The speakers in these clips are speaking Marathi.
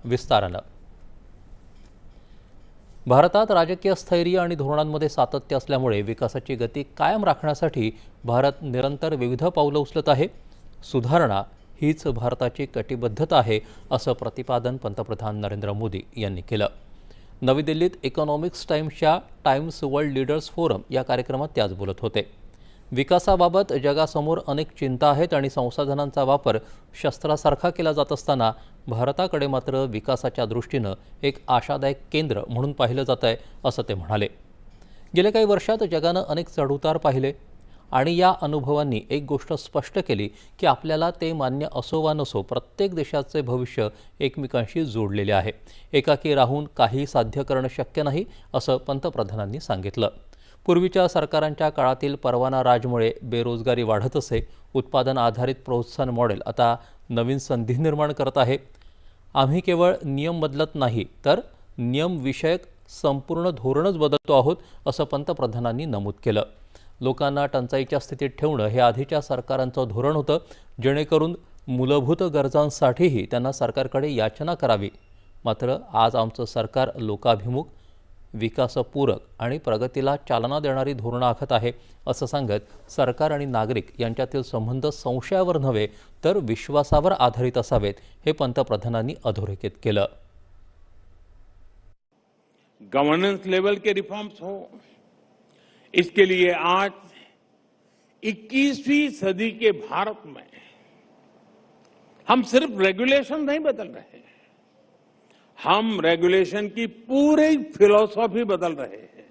विस्तारानं। भारतात राजकीय स्थैर्य आणि धोरणांमध्ये सातत्य असल्यामुळे विकासाची गती कायम राखण्यासाठी भारत निरंतर विविध पावलं उचलत आहे। सुधारणा हीच भारताची कटिबद्धता आहे, असं प्रतिपादन पंतप्रधान नरेंद्र मोदी यांनी केलं। नवी दिल्लीत इकॉनॉमिक्स टाइम्सच्या टाइम्स वर्ल्ड लीडर्स फोरम या कार्यक्रमात ते आज बोलत होते। विकासाबाबत जगासमोर अनेक चिंता आहेत आणि संसाधनांचा वापर शस्त्रासारखा केला जात असताना भारताकडे मात्र विकासाच्या दृष्टीनं एक आशादायक केंद्र म्हणून पाहिलं जात आहे, असं ते म्हणाले। गेल्या काही वर्षात जगानं अनेक चढउतार पाहिले आणि या अनुभवांनी एक गोष्ट स्पष्ट केली की आपल्याला ते मान्य असो वा नसो, प्रत्येक देशाचे भविष्य एकमेकांशी जोडलेले आहे। एकाकी राहून काही साध्य करणं शक्य नाही, असं पंतप्रधानांनी सांगितलं। पूर्वीच्या सरकारांच्या काळातील परवाना राजमुळे बेरोजगारी वाढत असे। उत्पादन आधारित प्रोत्साहन मॉडेल आता नवीन संधी निर्माण करत आहे। आम्ही केवळ नियम बदलत नाही, तर नियमविषयक संपूर्ण धोरणच बदलतो आहोत, असं पंतप्रधानांनी नमूद केलं। लोकांना टंचाईच्या स्थितीत ठेवणं हे आधीच्या सरकारांचं धोरण होतं, जेणेकरून मूलभूत गरजांसाठीही त्यांना सरकारकडे याचना करावी। मात्र आज आमचं सरकार लोकाभिमुख, विकासपूरक आणि प्रगतीला चालना देणारी धोरणं आखत आहे, असं सांगत सरकार आणि नागरिक यांच्यातील संबंध संशयावर नव्हे तर विश्वासावर आधारित असावेत, हे पंतप्रधानांनी अधोरेखित केलं। गवर्नेंस लेवल के रिफॉर्म्स हो, इसके लिए आज 21वीं सदी के भारत में हम सिर्फ रेगुलेशन नहीं बदल रहे, हम रेगुलेशन की पूरी फिलॉसफी बदल रहे हैं।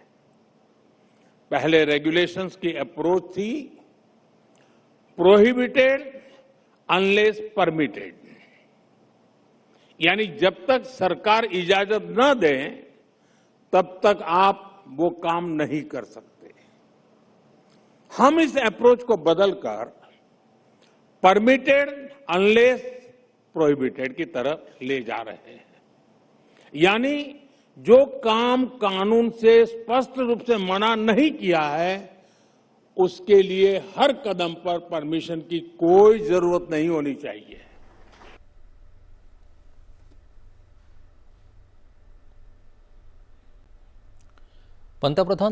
पहले रेगुलेशंस की अप्रोच थी प्रोहिबिटेड अनलेस परमिटेड, यानी जब तक सरकार इजाजत न दे तब तक आप वो काम नहीं कर सकते। हम इस अप्रोच को बदलकर परमिटेड अनलेस प्रोहिबिटेड की तरफ ले जा रहे हैं, यानी जो काम कानून से स्पष्ट रूप से मना नहीं किया है, उसके लिए हर कदम पर परमिशन की कोई जरूरत नहीं होनी चाहिए। पंतप्रधान